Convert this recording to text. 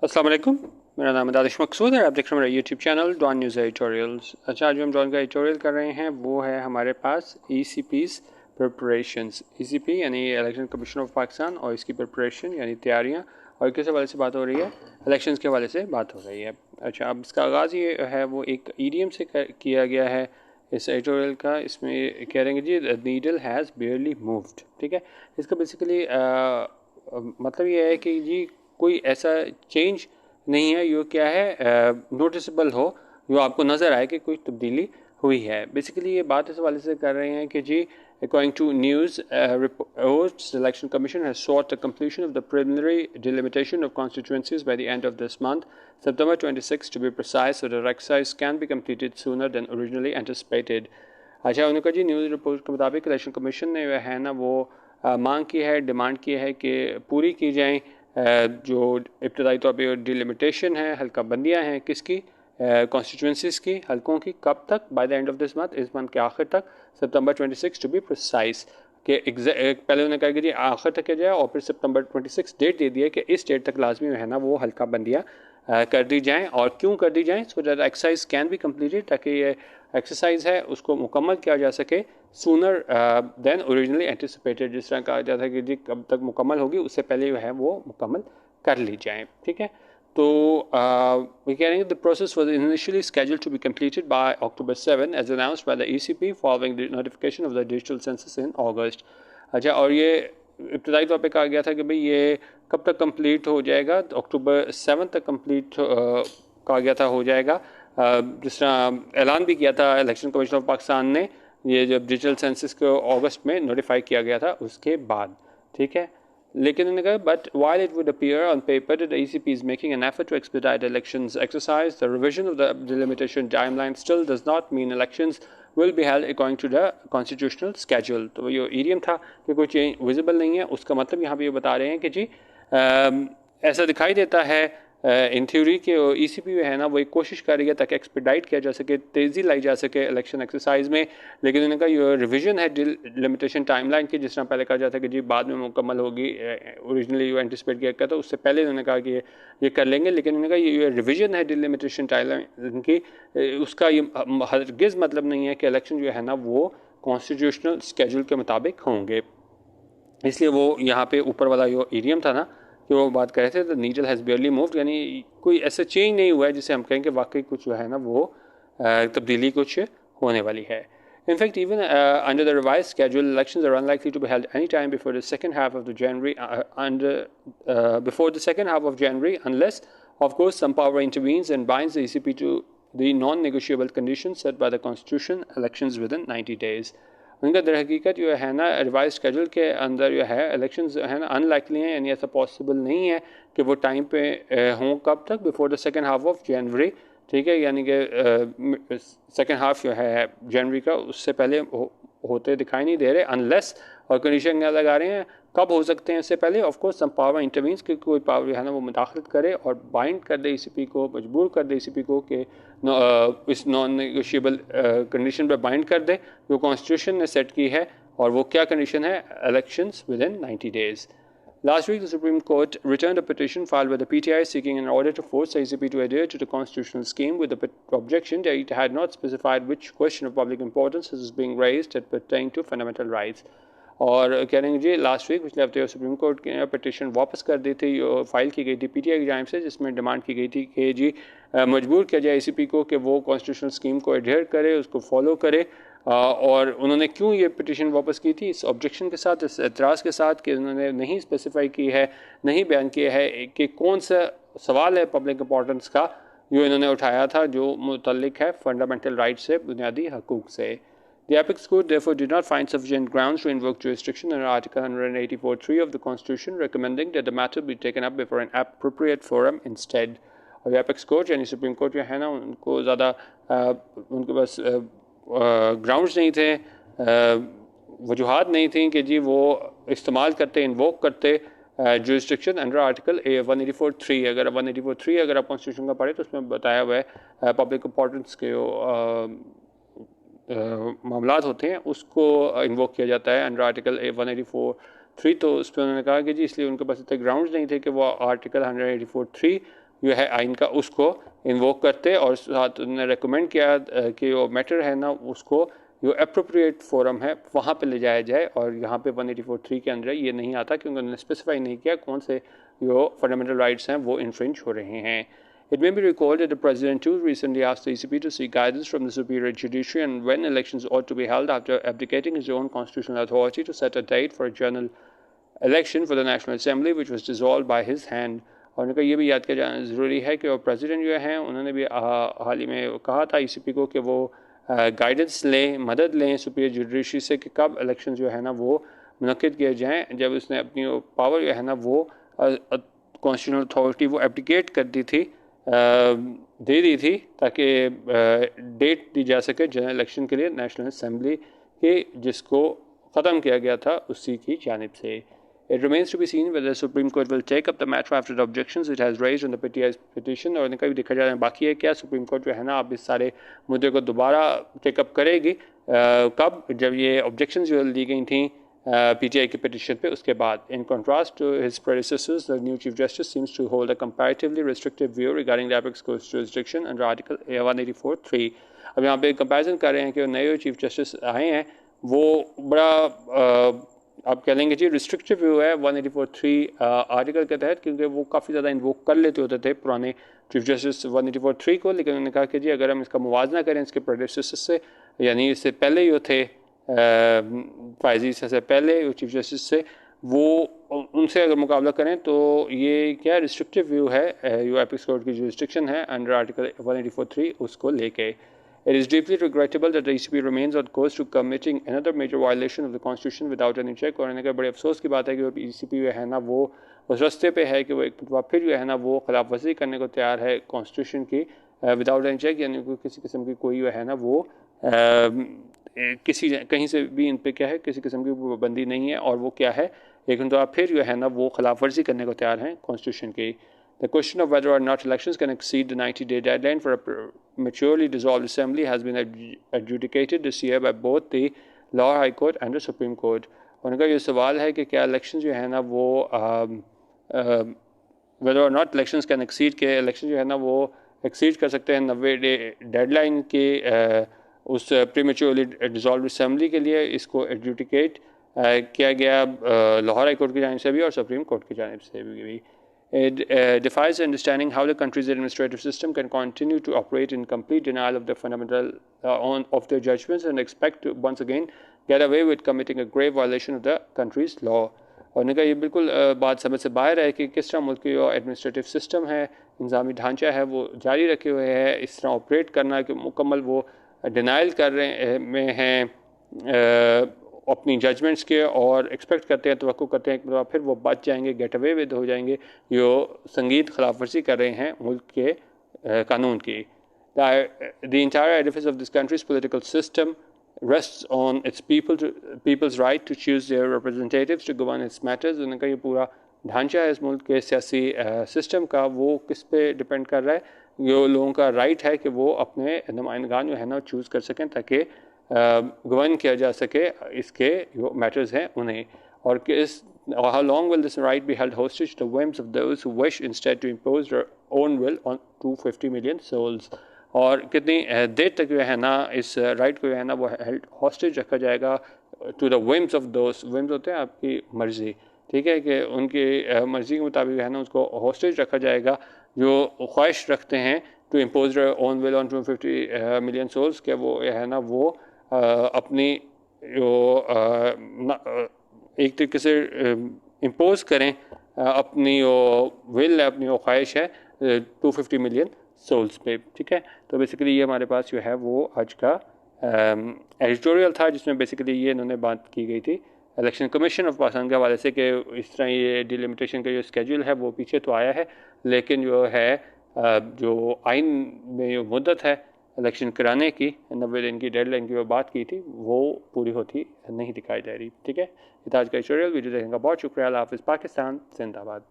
अस्सलाम वालेकुम, मेरा नाम है दानिश मकसूद है। आप देख रहे हैं मेरा YouTube channel Dawn news editorials. अच्छा, आज हम डॉन का एडिटोरियल कर रहे हैं वो है हमारे पास ECP's प्रिपरेशंस। ECP यानी इलेक्शन कमीशन ऑफ पाकिस्तान और इसकी प्रिपरेशन यानी तैयारियां, और किस हवाले से बात हो रही है? इलेक्शंस के हवाले से बात हो रही है। अच्छा, अब इसका आगाज़ ये है वो एक ईडीएम से किया गया है इस एडिटोरियल का। इसमें कह रहे हैं जी the needle has barely moved. ठीक है, इसका बेसिकली मतलब ये है कि जी कोई ऐसा चेंज नहीं है जो क्या है नोटिसेबल हो, जो आपको नज़र आए कि कोई तब्दीली हुई है। बेसिकली ये बात इस हवाले से कर रहे हैं कि जी according to news reports, the election commission has sought the completion of the preliminary delimitation of constituencies by the end of this month, September 26 to be precise, so the exercise can be completed sooner than originally anticipated. अच्छा, उनका जी news report के मुताबिक election commission ने है ना वो मांग की है, डिमांड की है कि पूरी की जाए जो इब्तदाई तौर पर डिलिमिटेशन है, हल्का बंदियाँ हैं किसकी, कॉन्स्टिट्यूंसीज की, हल्कों की, कब तक? By the end of this month, इस मंथ के आखिर तक, सितंबर 26 टू बी प्रिसाइज। कि पहले उन्होंने कहा कि जी आखिर तक किया जाए, और फिर सितंबर 26 डेट दे दी है कि इस डेट तक लाजमी है ना वो हल्का बंदियाँ कर दी जाएँ। और क्यों कर दी जाएँ? So that exercise can be completed, ताकि ये एक्सरसाइज है उसको मुकम्मल किया जा सके सूनर देन ओरिजिनली एंटिसिपेटेड। जिस तरह कहा जाता है कि जी कब तक मुकम्मल होगी, उससे पहले जो है वो मुकम्मल कर ली जाए। ठीक है, तो we can the process was initially scheduled to be completed by October 7 as announced by the ECP following the notification of the digital census in August. अच्छा, और ये इब्तदाई तौर पे कहा गया था कि भाई ये कब तक कंप्लीट हो जाएगा? तो अक्टूबर 7 तक कंप्लीट कहा गया था हो जाएगा। जिस तरह ऐलान भी किया था इलेक्शन कमीशन ऑफ पाकिस्तान ने, ये जब डिजिटल सेंसस को अगस्त में नोटिफाई किया गया था उसके बाद। ठीक है, लेकिन उन्होंने कहा but while it would appear on paper that the ECP is making an effort to expedite elections exercise, the revision of the delimitation timeline still does not mean elections will be held according to the constitutional schedule. तो ये EDM था कि कोई change visible नहीं है, उसका मतलब यहाँ पे ये बता रहे हैं कि जी ऐसा दिखाई देता है इन थ्योरी के ECP है ना वो एक कोशिश कर रही है ताकि एक्सपेडाइट किया जा सके, तेज़ी लाई जा सके इलेक्शन एक्सरसाइज में। लेकिन उन्होंने कहा ये रिवीजन है लिमिटेशन टाइमलाइन की, जिस तरह पहले कहा जाता है कि जी बाद में मुकम्मल होगी, ओरिजिनली जो एंटिसिपेट किया गया था उससे पहले उन्होंने कहा कि ये कर लेंगे। लेकिन उन्होंने कहा ये रिवीजन है डिलिमिटेशन टाइमलाइन की, उसका ये हरगिज़ मतलब नहीं है कि इलेक्शन जो है ना वो कॉन्स्टिट्यूशनल स्केड्यूल के मुताबिक होंगे। इसलिए वो यहाँ पे ऊपर वाला जो ईडीएम था ना कि वो बात कर रहे थे, the needle has barely moved, यानी कोई ऐसा चेंज नहीं हुआ है जिसे हम कहें कि वाकई कुछ जो है ना वो तब्दीली कुछ होने वाली है। In fact, even under the revised schedule, elections are unlikely to be held any time before the second half of January, unless, of course, some power intervenes and binds the ECP to the non-negotiable conditions set by the Constitution, elections within 90 days. उनका दर हकीकत जो है ना revise schedule के अंदर जो है elections है ना अनलाइकली हैं, यानी ऐसा पॉसिबल नहीं है कि वो टाइम पे हों। कब तक? Before the second half of January. ठीक है, यानी कि सेकेंड हाफ जो है जनवरी का उससे पहले होते दिखाई नहीं दे रहे, अनलेस, और कंडीशन क्या लगा रहे हैं कब हो सकते हैं इससे पहले? Of course some power intervenes, कि कोई पावर जो है ना वो मुदाखलत करे और बाइंड कर दे ECP को, मजबूर कर दे ECP को कि इस नॉन नेगोशिएबल कंडीशन पर बाइंड कर दे जो कॉन्स्टिट्यूशन ने सेट की है। और वो क्या कंडीशन है? Elections with in 90 days. Last week, the Supreme Court returned a petition filed by the PTI seeking an order to force the ECP to adhere to the constitutional scheme, with the objection that it had not specified which question of public importance is being raised that pertain to fundamental rights. और कह रहे हैं जी last week पिछले हफ्ते supreme court की petition वापस कर दी थी, फाइल की गई थी PTI की जानिब से, जिसमें डिमांड की गई थी कि जी मजबूर किया जाए ECP को कि वो कॉन्स्टिट्यूशनल स्कीम को एडहेयर करे, उसको फॉलो करे। और उन्होंने क्यों ये पिटिशन वापस की थी? इस ऑब्जेक्शन के साथ, इस एतराज़ के साथ कि उन्होंने नहीं स्पेसिफाई की है, नहीं बयान किया है कि कौन सा सवाल है पब्लिक इंपॉर्टेंस का जो इन्होंने उठाया था, जो मुतल्लिक है फंडामेंटल राइट से, बुनियादी हकूक़ से। The Apex Court therefore did not find sufficient grounds to invoke jurisdiction under Article 184(3) of the Constitution, recommending that the matter be taken up before an appropriate forum instead. और Apex Court यानी supreme court जो है ना उनको ज़्यादा उनके पास grounds नहीं थे, वजूहात नहीं थी कि जी वो इस्तेमाल करते, इन्वोक करते जुरिस्डिक्शन अंडर आर्टिकल 184(3). अगर 184(3) अगर आप कॉन्स्टिट्यूशन का पढ़े तो उसमें बताया हुआ है पब्लिक इंपॉर्टेंस के मामलात होते हैं उसको इन्वोक किया जाता है अंडर आर्टिकल 184(3). तो उस पर उन्होंने कहा कि जी इसलिए उनके पास इतने ग्राउंड्स नहीं थे कि वो आर्टिकल 184(3) जो है आइन का उसको इन्वोक करते, और साथ उन्होंने रेकमेंड किया कि वो मैटर है ना उसको जो अप्रोप्रिएट फोरम है वहाँ पे ले जाया जाए, और यहाँ पे 184(3) के अंदर ये नहीं आता क्योंकि उन्होंने स्पेसिफाई नहीं किया कौन से जो फंडामेंटल राइट्स हैं वो इन्फ्रिंज हो रहे हैं. It may be recalled that the President too recently asked the ECP to seek guidance from the superior judiciary on when elections ought to be held after abdicating his own constitutional authority to set a date for a general election for the National Assembly which was dissolved by his hand. और उनका ये भी याद किया जाना ज़रूरी है कि वो प्रेसिडेंट जो हैं उन्होंने भी हाल ही में कहा था ECP को कि वो गाइडेंस लें, मदद लें सुपीरियर जुडिशरी से कि कब इलेक्शन जो है ना वो मुनक्किद किए जाएँ, जब उसने अपनी पावर जो है ना वो कॉन्स्टिट्यूशनल अथॉरिटी वो एब्डिकेट कर दी थी, दे दी थी, ताकि डेट दी जा सके जनरल इलेक्शन के लिए नेशनल असेंबली के, जिसको ख़त्म किया गया था उसी की जानिब से. It remains to be seen whether the Supreme Court will take up the matter after the objections it has raised on the PTI's petition. और इनका भी देखा जा रहा है बाकी है क्या सुप्रीम कोर्ट जो है ना अब इस सारे मुद्दे को दोबारा टेकअप करेगी, कब, जब ये ऑब्जेक्शंस जो दी गई थी PTI के पिटिशन पे उसके बाद. In contrast to his predecessors, the new Chief Justice seems to hold a comparatively restrictive view regarding the apex court's jurisdiction under Article 184(3). अब यहाँ पे कंपैरिजन कर रहे हैं कि नए चीफ जस्टिस आए हैं वो बड़ा आप कह लेंगे जी रिस्ट्रिक्टिव व्यू है 184(3) आर्टिकल के तहत, क्योंकि वो काफ़ी ज़्यादा इन्वोक कर लेते होते थे पुराने चीफ जस्टिस 184(3) को, लेकिन उन्होंने कहा कि जी अगर हम इसका मुवाजना करें इसके प्रेडेसेसर से, यानी इससे पहले जो थे फायजी से पहले चीफ जस्टिस से, वो उनसे अगर मुकाबला करें तो ये क्या रिस्ट्रिक्टिव व्यू है जो एपिक्स कोर्ट की जुरिस्डिक्शन है अंडर आर्टिकल 184(3) उसको लेके. It is deeply regrettable that the ECP remains on course to committing another major violation of the Constitution without any check. और इनका बड़े अफसोस की बात है कि वो ECP जो है ना वो उस रास्ते पे है कि वो एक बार फिर जो है ना वो खिलाफ वर्जी करने को तैयार है कॉन्स्टिट्यूशन की विदाउट एनी चेक, यानी किसी किस्म की कोई जो है ना वो किसी कहीं से भी इन पे क्या है किसी किस्म की पाबंदी नहीं है, और वो क्या है लेकिन तो आप फिर जो है ना वो खिलाफ वर्जी करने को तैयार हैं कॉन्स्टिट्यूशन की. The question of whether or not elections can exceed the 90-day deadline for a prematurely dissolved assembly has been adjudicated this year by both the Lahore High Court and the Supreme Court. उनका ये सवाल है कि क्या election जो है ना वो whether or not elections can exceed, के इलेक्शन जो है ना वो एक्सीड कर सकते हैं 90 डेडलाइन के उस प्रीमेच्योरली डिसॉल्व असेंबली के लिए. इसको एडजुडिकेट किया गया लाहौर हाई कोर्ट की जानिब से भी और सुप्रीम कोर्ट की जानिब से भी. It defies understanding how the country's administrative system can continue to operate in complete denial of the fundamental of their judgments and expect to once again get away with committing a grave violation of the country's law. और उनका ये बिल्कुल बात समझ से बाहर है कि किस तरह मुल्क की जो एडमिनिस्ट्रेटिव सिस्टम है, इंतजामी ढांचा है, वो जारी रखे हुए है इस तरह ऑपरेट करना कि मुकम्मल वो डिनाइल कर रहे में हैं अपनी जजमेंट्स के, और एक्सपेक्ट करते हैं, तवक्को करते हैं कि फिर वो बच जाएंगे, गेट अवे विद हो जाएंगे, जो संगीत खिलाफ वर्जी कर रहे हैं मुल्क के कानून की. The entire edifice of this country's political system rests on its people's right to choose their representatives to govern its matters. उनका ये पूरा ढांचा है इस मुल्क के सियासी सिस्टम का, वो किस पे डिपेंड कर रहा है, जो लोगों का राइट है कि वो अपने नुमाइंदगान जो है ना चूज़ कर सकें ताकि गवर्न किया जा सके इसके जो मैटर्स हैं उन्हें. और किस how long will this right be held hostage to the whims of those who wish instead to impose their own will on 250 million souls. और कितनी देर तक जो है ना इस राइट को जो है ना वो हेल्ड हॉस्टेज रखा जाएगा to the whims of those. whims होते हैं आपकी मर्ज़ी, ठीक है, कि उनकी मर्ज़ी के मुताबिक है ना उसको हॉस्टेज रखा जाएगा जो ख्वाहिश रखते हैं to impose their own will on 250 million souls, के वो है ना वो अपनी जो एक तरीके से इम्पोज करें अपनी जो विल है, अपनी जो ख्वाहिश है 250 मिलियन सोल्स पे, ठीक है. तो बेसिकली ये हमारे पास जो है वो आज का एडिटोरियल था जिसमें बेसिकली ये इन्होंने बात की गई थी इलेक्शन कमीशन ऑफ पाकिस्तान के हवाले से कि इस तरह ये डिलिमिटेशन का जो स्केड्यूल है वो पीछे तो आया है, लेकिन जो है जो आइन में जो मुद्दत है इलेक्शन कराने की 90 दिन की डेडलाइन की जो बात की थी वो पूरी होती नहीं दिखाई दे रही, ठीक है. आज का एडिटोरियल वीडियो देखने का बहुत शुक्रिया. हाफिज़. पाकिस्तान जिंदाबाद.